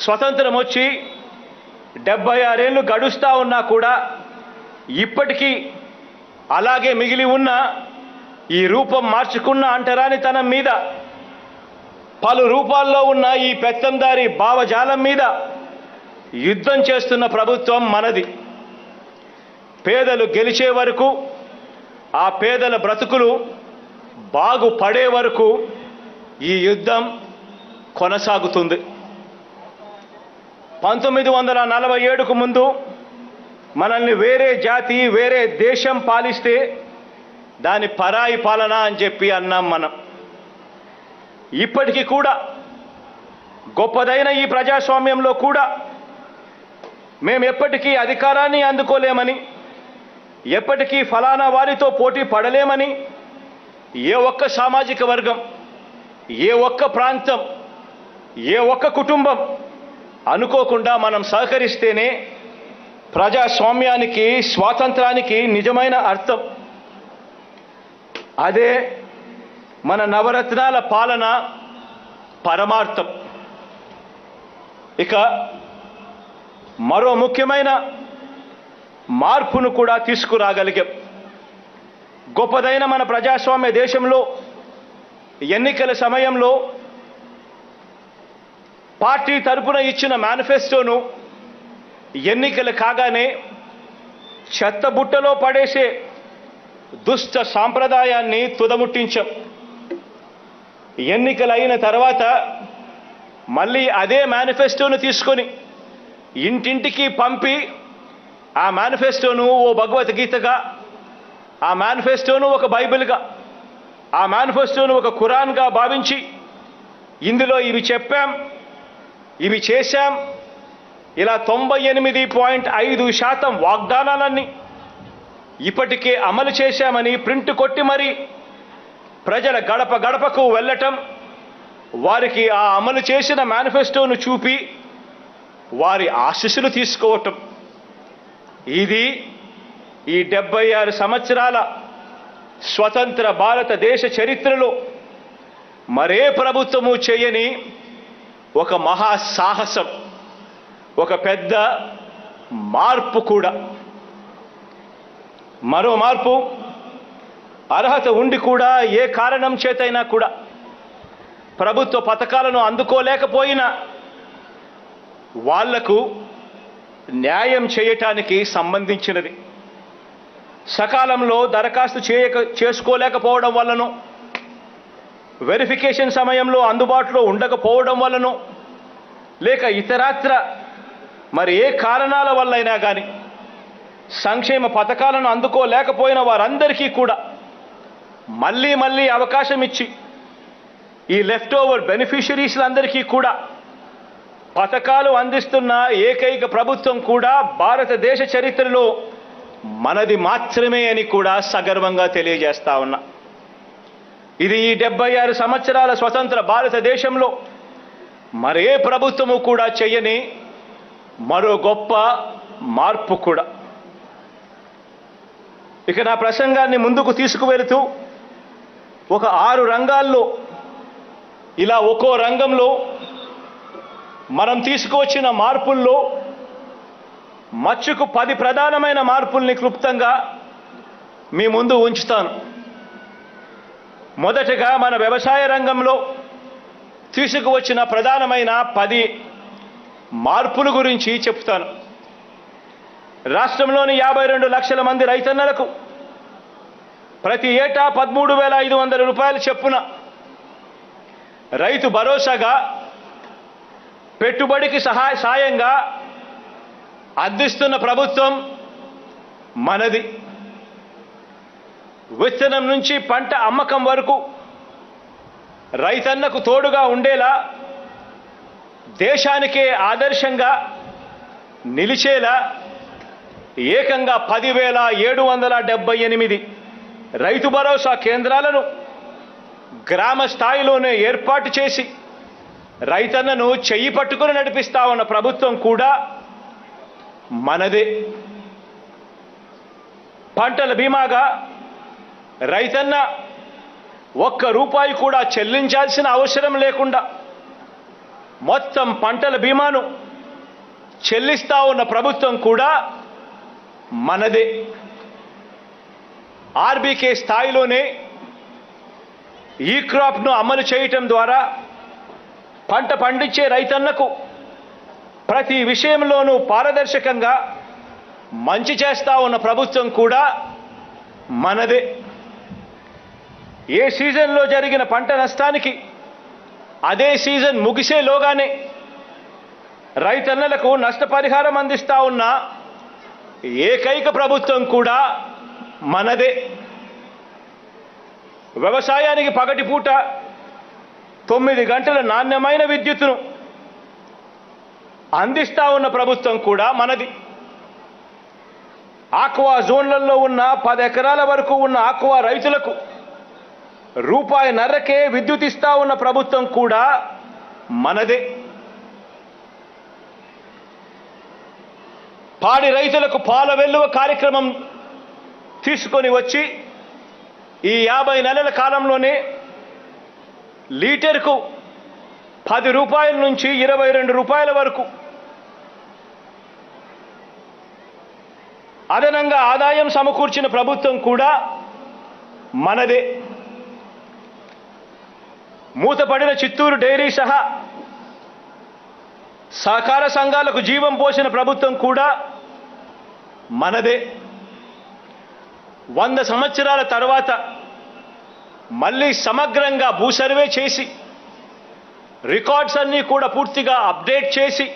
స్వతంత్రం వచ్చి 76 ఏళ్ళు గడుస్తూ ఉన్నా కూడా ఇప్పటికీ అలాగే మిగిలి ఉన్న ఈ రూపం మార్చుకున్న అంటరానితనం మీద, పలు రూపాల్లో ఉన్న ఈ పెత్తందారి భావజాలం మీద యుద్ధం చేస్తున్న ప్రభుత్వం మనది. పేదలు గెలిచే వరకు, ఆ పేదల బ్రతుకులు బాగుపడే వరకు ఈ యుద్ధం కొనసాగుతుంది. 1947కు ముందు మనల్ని వేరే జాతి, వేరే దేశం పాలిస్తే దాని పరాయి పాలన అని చెప్పి అన్నాం మనం. ఇప్పటికీ కూడా గొప్పదైన ఈ ప్రజాస్వామ్యంలో కూడా మేము ఎప్పటికీ అధికారాన్ని అందుకోలేమని, ఎప్పటికీ ఫలానా వారితో పోటీ పడలేమని ఏ ఒక్క సామాజిక వర్గం, ఏ ఒక్క ప్రాంతం, ఏ ఒక్క కుటుంబం అనుకోకుండా మనం సహకరిస్తేనే ప్రజాస్వామ్యానికి, స్వాతంత్రానికి నిజమైన అర్థం. అదే మన నవరత్నాల పాలన పరమార్థం. ఇక మరో ముఖ్యమైన మార్పును కూడా తీసుకురాగలిగాం. గొప్పదైన మన ప్రజాస్వామ్య దేశంలో ఎన్నికల సమయంలో పార్టీ తరపున ఇచ్చిన మేనిఫెస్టోను ఎన్నికలు కాగానే చెత్తబుట్టలో పడేసే దుష్ట సాంప్రదాయాన్ని తుదముట్టించాం. ఎన్నికలైన తర్వాత మళ్ళీ అదే మేనిఫెస్టోను తీసుకొని ఇంటింటికి పంపి ఆ మేనిఫెస్టోను ఓ భగవద్గీతగా, ఆ మేనిఫెస్టోను ఒక బైబిల్గా, ఆ మేనిఫెస్టోను ఒక ఖురాన్గా భావించి ఇందులో ఇవి చెప్పాం, ఇవి చేశాం, ఇలా 98.5% వాగ్దానాలన్నీ ఇప్పటికే అమలు చేశామని ప్రింట్ కొట్టి మరీ ప్రజల గడప గడపకు వెళ్ళటం, వారికి ఆ అమలు చేసిన మేనిఫెస్టోను చూపి వారి ఆశీస్సులు తీసుకోవటం. ఇది ఈ 76 సంవత్సరాల స్వతంత్ర భారతదేశ చరిత్రలో మరే ప్రభుత్వము చేయని ఒక మహాసాహసం, ఒక పెద్ద మార్పు కూడా. మరో మార్పు, అర్హత ఉండి కూడా ఏ కారణం చేతైనా కూడా ప్రభుత్వ పథకాలను అందుకోలేకపోయినా వాళ్లకు న్యాయం చేయటానికి సంబంధించినది. సకాలంలో దరఖాస్తు చేసుకోలేకపోవడం వల్లనో, వెరిఫికేషన్ సమయంలో అందుబాటులో ఉండకపోవడం వల్లనో, లేక ఇతరత్ర మరి ఏ కారణాల వల్లైనా కానీ సంక్షేమ పథకాలను అందుకోలేకపోయిన వారందరికీ కూడా మళ్ళీ మళ్ళీ అవకాశం ఇచ్చి ఈ లెఫ్ట్ ఓవర్ బెనిఫిషరీస్లందరికీ కూడా పథకాలు అందిస్తున్న ఏకైక ప్రభుత్వం కూడా భారతదేశ చరిత్రలో మనది మాత్రమే అని కూడా సగర్వంగా తెలియజేస్తా ఉన్నా. ఇది ఈ 76 సంవత్సరాల స్వతంత్ర భారతదేశంలో మరే ప్రభుత్వము కూడా చేయని మరో గొప్ప మార్పు కూడా. ఇక నా ప్రసంగాన్ని ముందుకు తీసుకువెళుతూ ఒక 6 రంగాల్లో, ఇలా ఒక్కో రంగంలో మనం తీసుకువచ్చిన మార్పుల్లో మచ్చుకు 10 ప్రధానమైన మార్పుల్ని క్లుప్తంగా మీ ముందు ఉంచుతాను. మొదటగా మన వ్యవసాయ రంగంలో తీసుకువచ్చిన ప్రధానమైన 10 మార్పుల గురించి చెప్తాను. రాష్ట్రంలోని 52 లక్షల మంది రైతన్నలకు ప్రతి ఏటా 13,500 రూపాయలు చొప్పున రైతు భరోసాగా, పెట్టుబడికి సాయంగా అందిస్తున్న ప్రభుత్వం మనది. విత్తనం నుంచి పంట అమ్మకం వరకు రైతన్నకు తోడుగా ఉండేలా, దేశానికే ఆదర్శంగా నిలిచేలా ఏకంగా 10,778 రైతు భరోసా కేంద్రాలను గ్రామ స్థాయిలోనే ఏర్పాటు చేసి రైతన్నను చెయ్యి పట్టుకుని నడిపిస్తా ఉన్న ప్రభుత్వం కూడా మనదే. పంటల బీమాగా రైతన్న ఒక్క రూపాయి కూడా చెల్లించాల్సిన అవసరం లేకుండా మొత్తం పంటల బీమాను చెల్లిస్తా ఉన్న ప్రభుత్వం కూడా మనదే. ఆర్బీకే స్థాయిలోనే ఈ క్రాప్ను అమలు చేయటం ద్వారా పంట పండించే రైతన్నకు ప్రతి విషయంలోనూ పారదర్శకంగా మంచి చేస్తా ఉన్న ప్రభుత్వం కూడా మనదే. ఏ సీజన్లో జరిగిన పంట నష్టానికి అదే సీజన్ ముగిసేలోగానే రైతన్నలకు నష్టపరిహారం అందిస్తా ఉన్న ఏకైక ప్రభుత్వం కూడా మనదే. వ్యవసాయానికి పగటిపూట 9 గంటల నాణ్యమైన విద్యుత్తును అందిస్తా ఉన్న ప్రభుత్వం కూడా మనది. ఆక్వా జోన్లలో ఉన్న 10 ఎకరాల వరకు ఉన్న ఆక్వా రైతులకు ₹1.5కే విద్యుత్ ఇస్తా ఉన్న ప్రభుత్వం కూడా మనదే. పాడి రైతులకు పాల వెల్లువ కార్యక్రమం తీసుకొని వచ్చి ఈ 50 నెలల కాలంలోనే లీటర్కు ₹10 నుంచి ₹22 వరకు అదనంగా ఆదాయం సమకూర్చిన ప్రభుత్వం కూడా మనదే. మూతపడిన చిత్తూరు డైరీ సహా సహకార సంఘాలకు జీవం పోసిన ప్రభుత్వం కూడా మనదే. 100 సంవత్సరాల తర్వాత మళ్ళీ సమగ్రంగా భూ సర్వే చేసి రికార్డ్స్ అన్నీ కూడా పూర్తిగా అప్డేట్ చేసి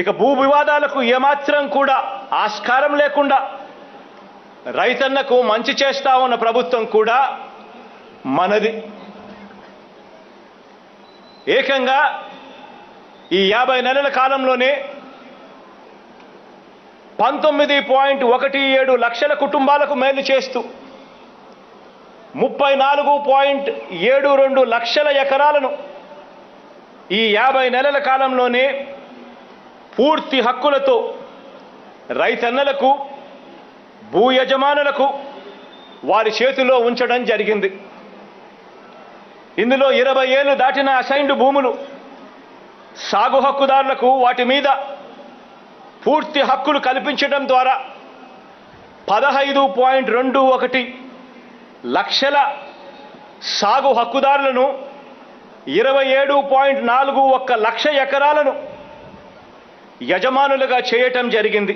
ఇక భూ వివాదాలకు ఏమాత్రం కూడా ఆస్కారం లేకుండా రైతన్నకు మంచి చేస్తా ఉన్న ప్రభుత్వం కూడా మనది. ఏకంగా ఈ 50 నెలల కాలంలోనే 19.17 లక్షల కుటుంబాలకు మేలు చేస్తూ 34.72 లక్షల ఎకరాలను ఈ 50 నెలల కాలంలోనే పూర్తి హక్కులతో రైతన్నలకు భూ యజమానులకు వారి చేతిలో ఉంచడం జరిగింది. ఇందులో 20 ఏళ్లు దాటిన అసైన్డ్ భూములు సాగు హక్కుదారులకు వాటి మీద పూర్తి హక్కులు కల్పించడం ద్వారా 15.21 లక్షల సాగు హక్కుదారులను 27.41 లక్ష ఎకరాలను యజమానులుగా చేయటం జరిగింది.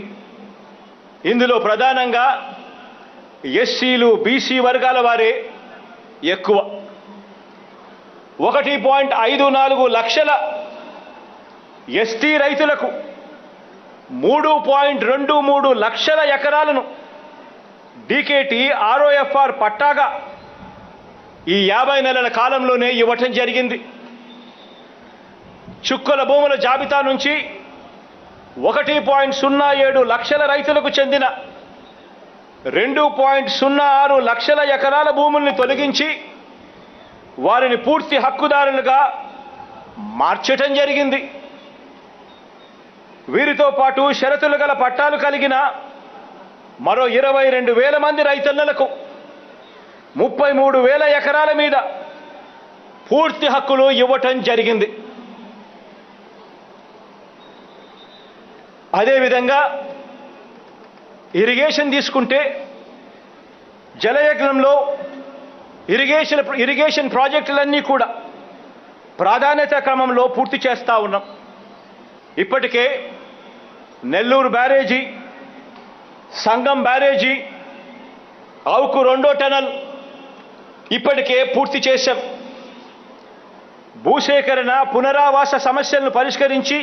ఇందులో ప్రధానంగా ఎస్సీలు బీసీ వర్గాల వారే ఎక్కువ. 1.54 లక్షల ఎస్టీ రైతులకు 3.23 లక్షల ఎకరాలను డీకేటీ ఆర్ఓఎఫ్ఆర్ పట్టాగా ఈ 50 నెలల కాలంలోనే ఇవ్వటం జరిగింది. చుక్కల భూముల జాబితా నుంచి 1.07 లక్షల రైతులకు చెందిన 2.06 లక్షల ఎకరాల భూముల్ని తొలగించి వారిని పూర్తి హక్కుదారులుగా మార్చటం జరిగింది. వీరితో పాటు షరతులు గల పట్టాలు కలిగిన మరో 22,000 మంది రైతన్నలకు 33,000 ఎకరాల మీద పూర్తి హక్కులు ఇవ్వటం జరిగింది. అదేవిధంగా ఇరిగేషన్ తీసుకుంటే జలయజ్ఞంలో ఇరిగేషన్ ప్రాజెక్టులన్నీ కూడా ప్రాధాన్యత క్రమంలో పూర్తి చేస్తూ ఉన్నాం. ఇప్పటికే నెల్లూరు బ్యారేజీ, సంగం బ్యారేజీ, ఆవుకు 2వ టనల్ ఇప్పటికే పూర్తి చేశాం. భూసేకరణ పునరావాస సమస్యలను పరిష్కరించి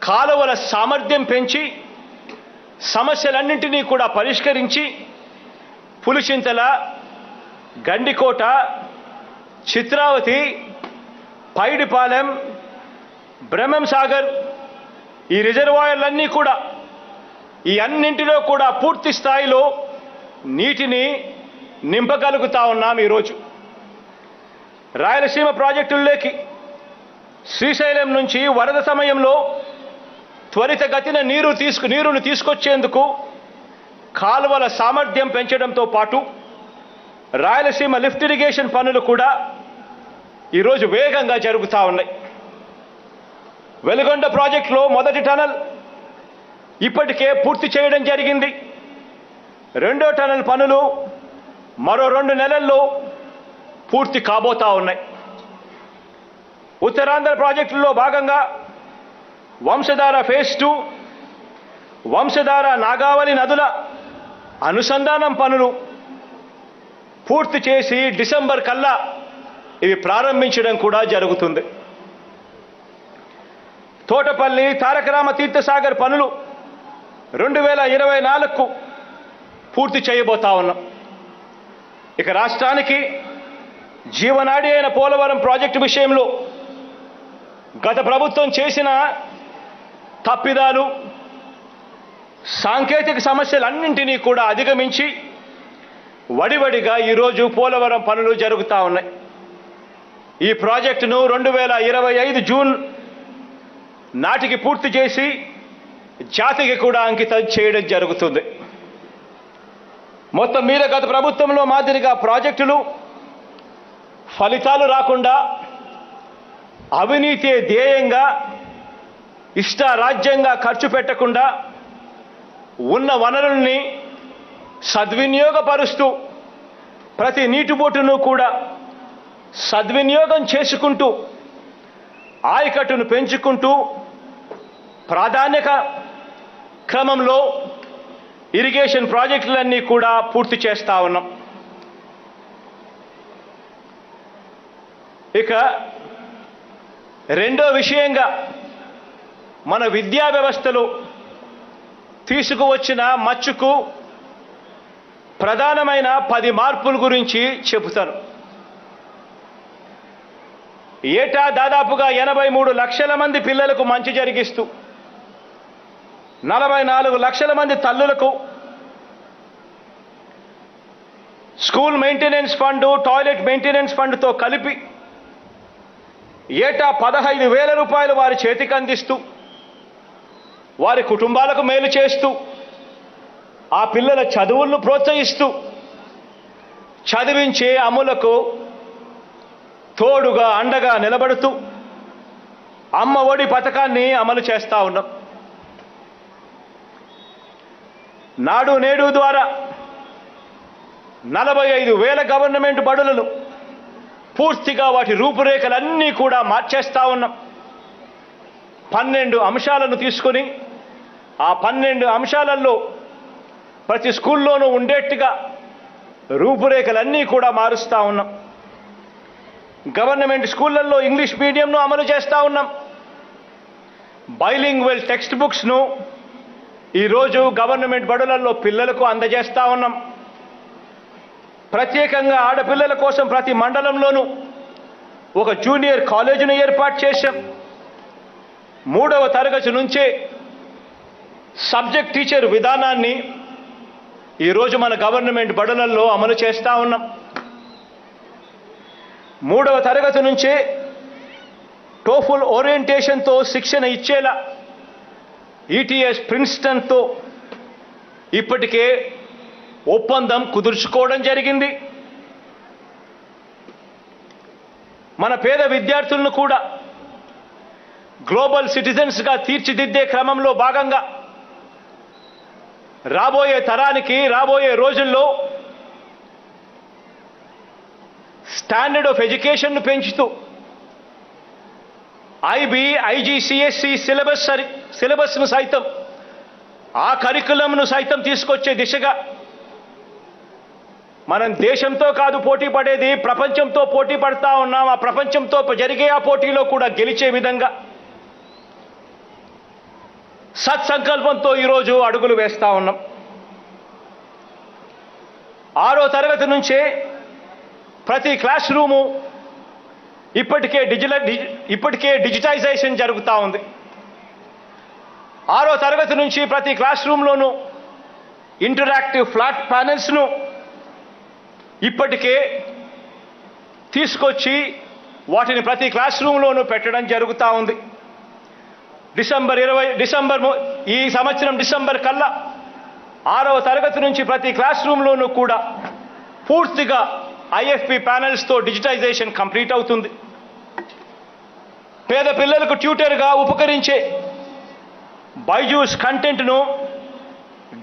కాలువల సామర్థ్యం పెంచి సమస్యలన్నింటినీ కూడా పరిష్కరించి పులిచింతల, గండికోట, చిత్రావతి, పైడిపాలెం, బ్రహ్మం సాగర్ ఈ రిజర్వాయర్లన్నీ కూడా ఈ అన్నింటిలో కూడా పూర్తి స్థాయిలో నీటిని నింపగలుగుతా ఉన్నాం. ఈరోజు రాయలసీమ ప్రాజెక్టుల్లోకి శ్రీశైలం నుంచి వరద సమయంలో త్వరితగతిన నీరును తీసుకొచ్చేందుకు కాలువల సామర్థ్యం పెంచడంతో పాటు రాయలసీమ లిఫ్ట్ ఇరిగేషన్ పనులు కూడా ఈరోజు వేగంగా జరుగుతూ ఉన్నాయి. వెలుగొండ ప్రాజెక్టులో మొదటి టనల్ ఇప్పటికే పూర్తి చేయడం జరిగింది. రెండో టనల్ పనులు మరో 2 నెలల్లో పూర్తి కాబోతా ఉన్నాయి. ఉత్తరాంధ్ర ప్రాజెక్టుల్లో భాగంగా వంశధార ఫేజ్ 2, వంశధార నాగావళి నదుల అనుసంధానం పనులు పూర్తి చేసి డిసెంబర్ కల్లా ఇవి ప్రారంభించడం కూడా జరుగుతుంది. తోటపల్లి తారకరామ తీర్థసాగర్ పనులు 2024కు పూర్తి చేయబోతా ఉన్నాం. ఇక రాష్ట్రానికి జీవనాడి అయిన పోలవరం ప్రాజెక్టు విషయంలో గత ప్రభుత్వం చేసిన తప్పిదాలు, సాంకేతిక సమస్యలన్నింటినీ కూడా అధిగమించి వడివడిగా ఈరోజు పోలవరం పనులు జరుగుతూ ఉన్నాయి. ఈ ప్రాజెక్టును 2025 జూన్ నాటికి పూర్తి చేసి జాతికి కూడా అంకితం చేయడం జరుగుతుంది. మొత్తం మీద గత ప్రభుత్వంలో మాదిరిగా ప్రాజెక్టులు ఫలితాలు రాకుండా అవినీతి ధ్యేయంగా ఇష్టారాజ్యంగా ఖర్చు పెట్టకుండా ఉన్న వనరుల్ని సద్వినియోగపరుస్తూ ప్రతి నీటి బొట్టును కూడా సద్వినియోగం చేసుకుంటూ ఆయకట్టును పెంచుకుంటూ ప్రాధాన్యత క్రమంలో ఇరిగేషన్ ప్రాజెక్టులన్నీ కూడా పూర్తి చేస్తా ఉన్నాం. ఇక రెండో విషయంగా మన విద్యా వ్యవస్థలో తీసుకువచ్చిన మచ్చుకు ప్రధానమైన 10 మార్పుల గురించి చెబుతాను. ఏటా దాదాపుగా 83 లక్షల మంది పిల్లలకు మంచి జరిగిస్తూ 44 లక్షల మంది తల్లులకు school maintenance fund, toilet maintenance ఫండ్తో కలిపి ఏటా 15,000 రూపాయలు వారి చేతికి అందిస్తూ వారి కుటుంబాలకు మేలు చేస్తూ ఆ పిల్లల చదువులను ప్రోత్సహిస్తూ చదివించే అమ్ములకు తోడుగా అండగా నిలబడుతూ అమ్మ ఒడి పథకాన్ని అమలు చేస్తా ఉన్నాం. నాడు నేడు ద్వారా 45,000 గవర్నమెంట్ బడులను పూర్తిగా వాటి రూపురేఖలన్నీ కూడా మార్చేస్తా ఉన్నాం. 12 అంశాలను తీసుకొని ఆ 12 అంశాలలో ప్రతి స్కూల్లోనూ ఉండేట్టుగా రూపురేఖలన్నీ కూడా మారుస్తూ ఉన్నాం. గవర్నమెంట్ స్కూళ్ళల్లో ఇంగ్లీష్ మీడియంను అమలు చేస్తూ ఉన్నాం. బైలింగ్వెల్ టెక్స్ట్ బుక్స్ను ఈరోజు గవర్నమెంట్ బడులలో పిల్లలకు అందజేస్తూ ఉన్నాం. ప్రత్యేకంగా ఆడపిల్లల కోసం ప్రతి మండలంలోనూ ఒక జూనియర్ కాలేజీని ఏర్పాటు చేశాం. 3వ తరగతి నుంచే సబ్జెక్ట్ టీచర్ విధానాన్ని ఈరోజు మన గవర్నమెంట్ బడులలో అమలు చేస్తూ ఉన్నాం. 3వ తరగతి నుంచే టోఫుల్ ఓరియంటేషన్తో శిక్షణ ఇచ్చేలా ఈటీఎస్ ప్రిన్స్టన్తో ఇప్పటికే ఒప్పందం కుదుర్చుకోవడం జరిగింది. మన పేద విద్యార్థులను కూడా గ్లోబల్ సిటిజన్స్గా తీర్చిదిద్దే క్రమంలో భాగంగా రాబోయే తరానికి రాబోయే రోజుల్లో స్టాండర్డ్ ఆఫ్ ఎడ్యుకేషన్ను పెంచుతూ ఐబీ, ఐజీసీఎస్సీ సిలబస్ను సైతం ఆ కరికులంను సైతం తీసుకొచ్చే దిశగా మనం దేశంతో కాదు పోటీ పడేది, ప్రపంచంతో పోటీ పడతా ఉన్నాం. ఆ ప్రపంచంతో జరిగే ఆ పోటీలో కూడా గెలిచే విధంగా సత్సంకల్పంతో ఈరోజు అడుగులు వేస్తూ ఉన్నాం. 6వ తరగతి నుంచే ప్రతి క్లాస్ రూము ఇప్పటికే డిజిటైజేషన్ జరుగుతూ ఉంది. 6వ తరగతి నుంచి ప్రతి క్లాస్ రూమ్లోనూ ఇంటరాక్టివ్ ఫ్లాట్ ప్యానెల్స్ను ఇప్పటికే తీసుకొచ్చి వాటిని ప్రతి క్లాస్ రూమ్లోనూ పెట్టడం జరుగుతూ ఉంది. ఈ సంవత్సరం డిసెంబర్ కల్లా 6వ తరగతి నుంచి ప్రతి క్లాస్ రూమ్లోనూ కూడా పూర్తిగా ఐఎఫ్పి ప్యానెల్స్తో డిజిటైజేషన్ కంప్లీట్ అవుతుంది. పేద పిల్లలకు ట్యూటర్గా ఉపకరించే బైజూస్ కంటెంట్ను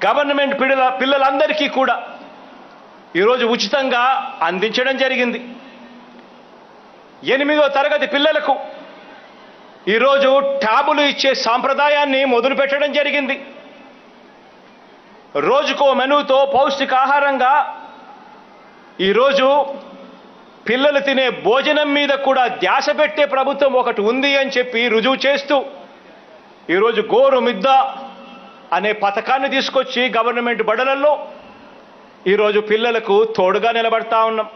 గవర్నమెంట్ పిల్లలందరికీ కూడా ఈరోజు ఉచితంగా అందించడం జరిగింది. 8వ తరగతి పిల్లలకు ఈరోజు ట్యాబులు ఇచ్చే సాంప్రదాయాన్ని మొదలుపెట్టడం జరిగింది. రోజుకో మెనూతో పౌష్టికాహారంగా ఈరోజు పిల్లలు తినే భోజనం మీద కూడా ధ్యాస పెట్టే ప్రభుత్వం ఒకటి ఉంది అని చెప్పి రుజువు చేస్తూ ఈరోజు గోరు మిద్ద అనే పథకాన్ని తీసుకొచ్చి గవర్నమెంట్ బడులలో ఈరోజు పిల్లలకు తోడుగా నిలబడతా ఉన్నాం.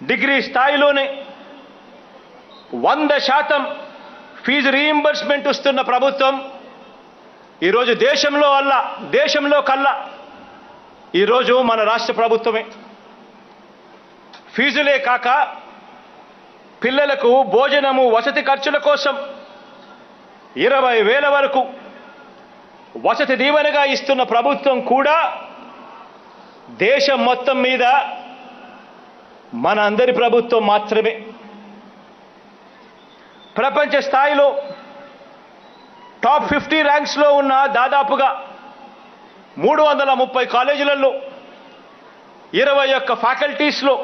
డిగ్రీ స్థాయిలోనే 100% ఫీజు రీయింబర్స్మెంట్ ఇస్తున్న ప్రభుత్వం ఈరోజు దేశంలో కల్లా ఈరోజు మన రాష్ట్ర ప్రభుత్వమే. ఫీజులే కాక పిల్లలకు భోజనము వసతి ఖర్చుల కోసం 20,000 వరకు వసతి దీవెనగా ఇస్తున్న ప్రభుత్వం కూడా దేశం మొత్తం మీద మన అందరి ప్రభుత్వం మాత్రమే. ప్రపంచ స్థాయిలో టాప్ 50 ర్యాంక్స్లో ఉన్న దాదాపుగా 330 కాలేజీలలో 21 ఫ్యాకల్టీస్లో